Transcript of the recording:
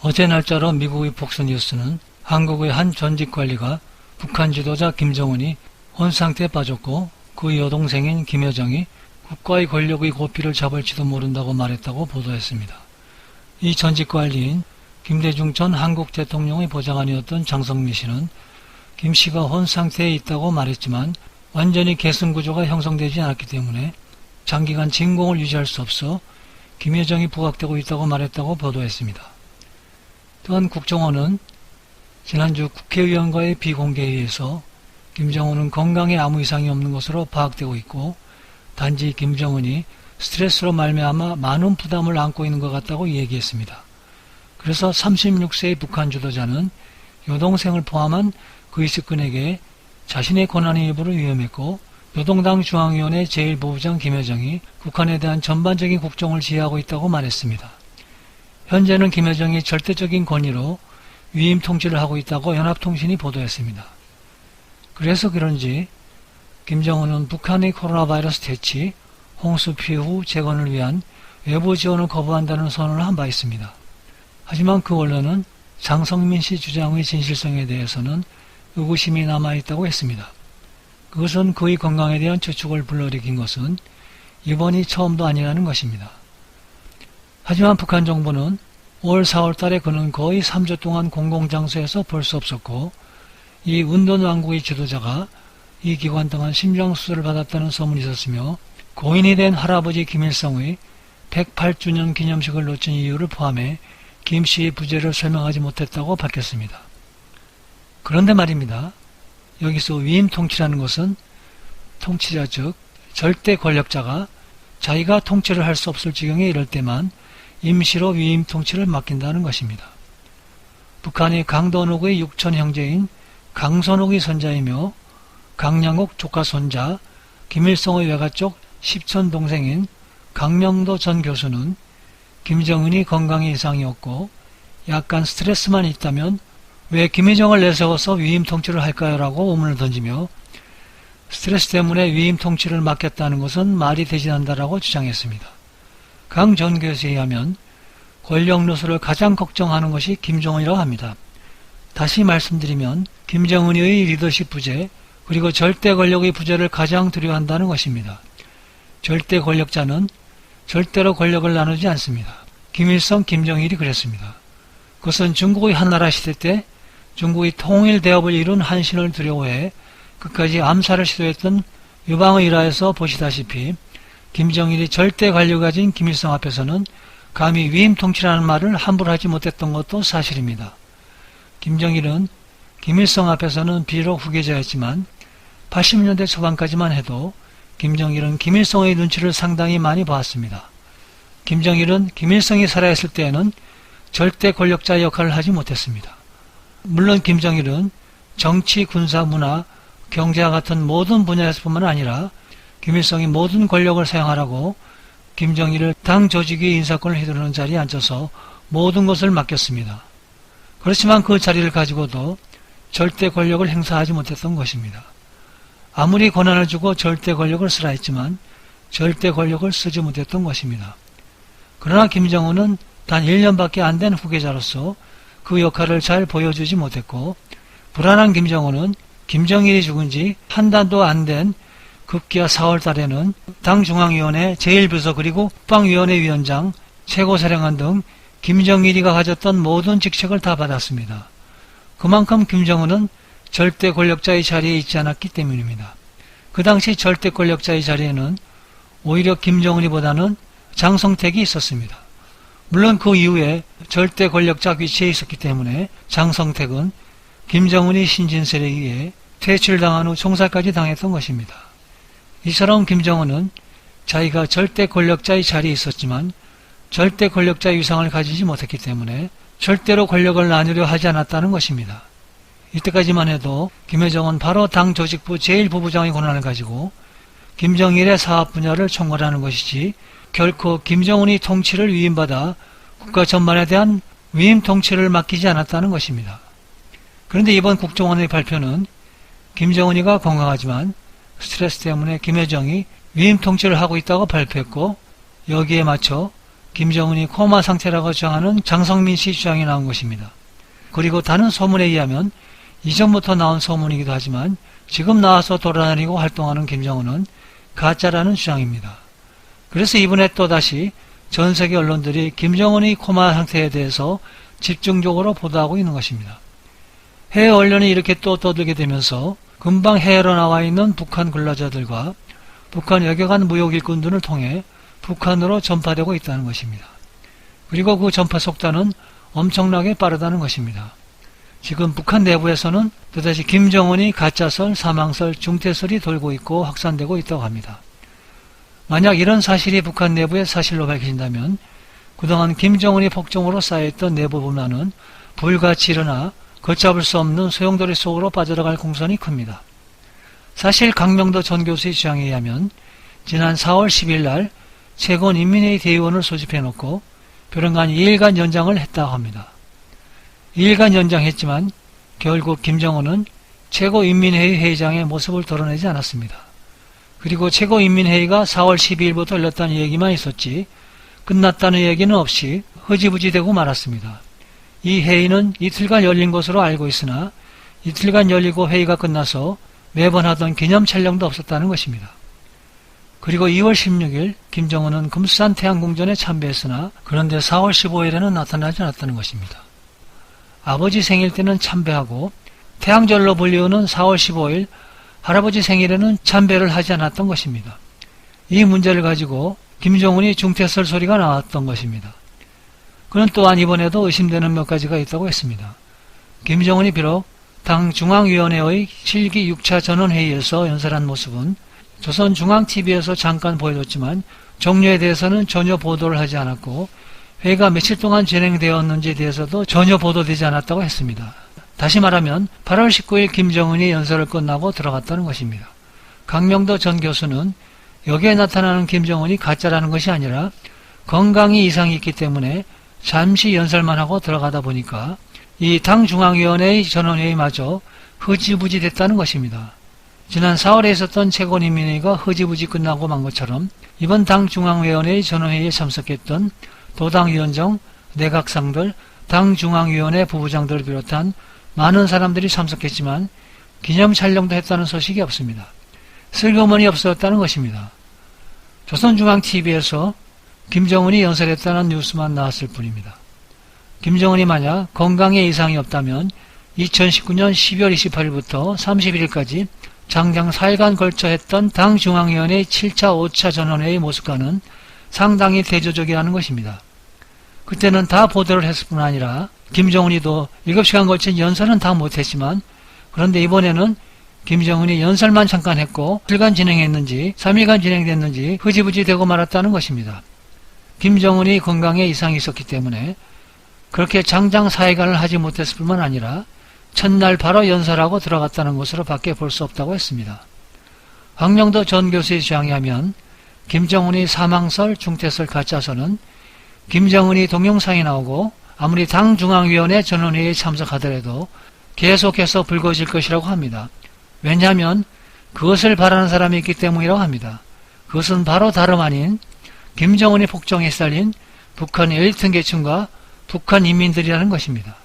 어제 날짜로 미국의 폭스뉴스는 한국의 한 전직 관리가 북한 지도자 김정은이 혼상태에 빠졌고 그 여동생인 김여정이 국가의 권력의 고삐를 잡을지도 모른다고 말했다고 보도했습니다. 이 전직 관리인 김대중 전 한국 대통령의 보좌관이었던 장성미 씨는 김 씨가 혼상태에 있다고 말했지만 완전히 계승구조가 형성되지 않았기 때문에 장기간 진공을 유지할 수 없어 김여정이 부각되고 있다고 말했다고 보도했습니다. 또한 국정원은 지난주 국회의원과의 비공개회에서 김정은은 건강에 아무 이상이 없는 것으로 파악되고 있고 단지 김정은이 스트레스로 말미암아 많은 부담을 안고 있는 것 같다고 얘기했습니다. 그래서 36세의 북한 주도자는 여동생을 포함한 그의 측근에게 자신의 권한의 일부를 위임했고 노동당 중앙위원회 제1부부장 김여정이 북한에 대한 전반적인 국정을 지휘하고 있다고 말했습니다. 현재는 김여정이 절대적인 권위로 위임 통치를 하고 있다고 연합통신이 보도했습니다. 그래서 그런지 김정은은 북한의 코로나 바이러스 퇴치, 홍수 피해 후 재건을 위한 외부 지원을 거부한다는 선언을 한 바 있습니다. 하지만 그 언론은 장성민 씨 주장의 진실성에 대해서는 의구심이 남아있다고 했습니다. 그것은 그의 건강에 대한 추측을 불러일으킨 것은 이번이 처음도 아니라는 것입니다. 하지만 북한 정부는 올 4월 달에 그는 거의 3주 동안 공공장소에서 볼 수 없었고 이 운동왕국의 지도자가 이 기간 동안 심장수술을 받았다는 소문이 있었으며 고인이 된 할아버지 김일성의 108주년 기념식을 놓친 이유를 포함해 김 씨의 부재를 설명하지 못했다고 밝혔습니다. 그런데 말입니다. 여기서 위임 통치라는 것은 통치자 즉 절대 권력자가 자기가 통치를 할 수 없을 지경에 이를 때만 임시로 위임 통치를 맡긴다는 것입니다. 북한의 강don옥의 육촌 형제인 강선옥의 손자이며 강량옥 조카 손자 김일성의 외가쪽 십촌 동생인 강명도 전 교수는 김정은이 건강에 이상이 없고 약간 스트레스만 있다면 왜 김여정을 내세워서 위임 통치를 할까요? 라고 의문을 던지며 스트레스 때문에 위임 통치를 맡겼다는 것은 말이 되지 않는다라고 주장했습니다. 강 전 교수에 의하면 권력 누수를 가장 걱정하는 것이 김정은이라고 합니다. 다시 말씀드리면 김정은의 리더십 부재 그리고 절대 권력의 부재를 가장 두려워한다는 것입니다. 절대 권력자는 절대로 권력을 나누지 않습니다. 김일성, 김정일이 그랬습니다. 그것은 중국의 한나라 시대 때 중국의 통일 대업을 이룬 한신을 두려워해 끝까지 암살을 시도했던 유방의 일화에서 보시다시피 김정일이 절대 권력을 가진 김일성 앞에서는 감히 위임 통치라는 말을 함부로 하지 못했던 것도 사실입니다. 김정일은 김일성 앞에서는 비록 후계자였지만 80년대 초반까지만 해도 김정일은 김일성의 눈치를 상당히 많이 보았습니다. 김정일은 김일성이 살아있을 때에는 절대 권력자 역할을 하지 못했습니다. 물론 김정일은 정치, 군사, 문화, 경제와 같은 모든 분야에서뿐만 아니라 김일성이 모든 권력을 사용하라고 김정일을 당 조직의 인사권을 휘두르는 자리에 앉혀서 모든 것을 맡겼습니다. 그렇지만 그 자리를 가지고도 절대 권력을 행사하지 못했던 것입니다. 아무리 권한을 주고 절대 권력을 쓰라 했지만 절대 권력을 쓰지 못했던 것입니다. 그러나 김정은은 단 1년밖에 안 된 후계자로서 그 역할을 잘 보여주지 못했고 불안한 김정은은 김정일이 죽은 지 한 달도 안 된 급기야 4월 달에는 당 중앙위원회 제1부서 그리고 국방위원회 위원장, 최고사령관 등 김정일이가 가졌던 모든 직책을 다 받았습니다. 그만큼 김정은은 절대 권력자의 자리에 있지 않았기 때문입니다. 그 당시 절대 권력자의 자리에는 오히려 김정은이보다는 장성택이 있었습니다. 물론 그 이후에 절대 권력자 위치에 있었기 때문에 장성택은 김정은이 신진 세력에 의해 퇴치를 당한 후 총살까지 당했던 것입니다. 이처럼 김정은은 자기가 절대 권력자의 자리에 있었지만 절대 권력자의 위상을 가지지 못했기 때문에 절대로 권력을 나누려 하지 않았다는 것입니다. 이때까지만 해도 김여정은 바로 당 조직부 제1부부장의 권한을 가지고 김정일의 사업 분야를 총괄하는 것이지 결코 김정은이 통치를 위임받아 국가 전반에 대한 위임 통치를 맡기지 않았다는 것입니다. 그런데 이번 국정원의 발표는 김정은이가 건강하지만 스트레스 때문에 김여정이 위임 통치를 하고 있다고 발표했고 여기에 맞춰 김정은이 코마 상태라고 주장하는 장성민 씨 주장이 나온 것입니다. 그리고 다른 소문에 의하면 이전부터 나온 소문이기도 하지만 지금 나와서 돌아다니고 활동하는 김정은은 가짜라는 주장입니다. 그래서 이번에 또다시 전세계 언론들이 김정은이 코마 상태에 대해서 집중적으로 보도하고 있는 것입니다. 해외 언론이 이렇게 또 떠들게 되면서 금방 해외로 나와 있는 북한 근로자들과 북한 외교관 무역 일꾼들을 통해 북한으로 전파되고 있다는 것입니다. 그리고 그 전파 속도는 엄청나게 빠르다는 것입니다. 지금 북한 내부에서는 또다시 김정은이 가짜설, 사망설, 중태설이 돌고 있고 확산되고 있다고 합니다. 만약 이런 사실이 북한 내부의 사실로 밝혀진다면 그동안 김정은이 폭정으로 쌓여있던 내부 분란은 불같이 일어나 걷잡을 수 없는 소용돌이 속으로 빠져들어갈 공산이 큽니다. 사실 강명도 전 교수의 주장에 의하면 지난 4월 10일 날 최고인민회의 대의원을 소집해놓고 벼랑간 2일간 연장을 했다고 합니다. 2일간 연장했지만 결국 김정은은 최고인민회의 회의장의 모습을 드러내지 않았습니다. 그리고 최고인민회의가 4월 12일부터 열렸다는 얘기만 있었지 끝났다는 얘기는 없이 흐지부지 되고 말았습니다. 이 회의는 이틀간 열린 것으로 알고 있으나 이틀간 열리고 회의가 끝나서 매번 하던 기념 촬영도 없었다는 것입니다. 그리고 2월 16일 김정은은 금수산 태양궁전에 참배했으나 그런데 4월 15일에는 나타나지 않았다는 것입니다. 아버지 생일 때는 참배하고 태양절로 불리우는 4월 15일 할아버지 생일에는 참배를 하지 않았던 것입니다. 이 문제를 가지고 김정은이 중태설 소리가 나왔던 것입니다. 그는 또한 이번에도 의심되는 몇 가지가 있다고 했습니다. 김정은이 비록 당 중앙위원회의 7기 6차 전원회의에서 연설한 모습은 조선중앙TV에서 잠깐 보여줬지만 종료에 대해서는 전혀 보도를 하지 않았고 회의가 며칠 동안 진행되었는지에 대해서도 전혀 보도되지 않았다고 했습니다. 다시 말하면 8월 19일 김정은이 연설을 끝나고 들어갔다는 것입니다. 강명도 전 교수는 여기에 나타나는 김정은이 가짜라는 것이 아니라 건강이 이상이 있기 때문에 잠시 연설만 하고 들어가다 보니까 이 당중앙위원회의 전원회의마저 흐지부지 됐다는 것입니다. 지난 4월에 있었던 최고인민회의가 흐지부지 끝나고 만 것처럼 이번 당중앙위원회의 전원회의에 참석했던 도당위원장, 내각상들, 당중앙위원회 부부장들을 비롯한 많은 사람들이 참석했지만 기념 촬영도 했다는 소식이 없습니다. 슬그머니 없어졌다는 것입니다. 조선중앙TV에서 김정은이 연설했다는 뉴스만 나왔을 뿐입니다. 김정은이 만약 건강에 이상이 없다면 2019년 12월 28일부터 31일까지 장장 4일간 걸쳐 했던 당중앙위원회 7차, 5차 전원회의 모습과는 상당히 대조적이라는 것입니다. 그때는 다 보도를 했을 뿐 아니라 김정은이도 7시간 걸친 연설은 다 못했지만 그런데 이번에는 김정은이 연설만 잠깐 했고 7일간 진행했는지 3일간 진행됐는지 흐지부지 되고 말았다는 것입니다. 김정은이 건강에 이상이 있었기 때문에 그렇게 장장 4일간을 하지 못했을 뿐만 아니라 첫날 바로 연설하고 들어갔다는 것으로 밖에 볼 수 없다고 했습니다. 황명도 전 교수의 주장에 하면 김정은이 사망설, 중태설, 가짜설은 김정은이 동영상이 나오고 아무리 당중앙위원회 전원회의에 참석하더라도 계속해서 불거질 것이라고 합니다. 왜냐하면 그것을 바라는 사람이 있기 때문이라고 합니다. 그것은 바로 다름 아닌 김정은이 폭정에 시달린 북한 엘리트 계층과 북한 인민들이라는 것입니다.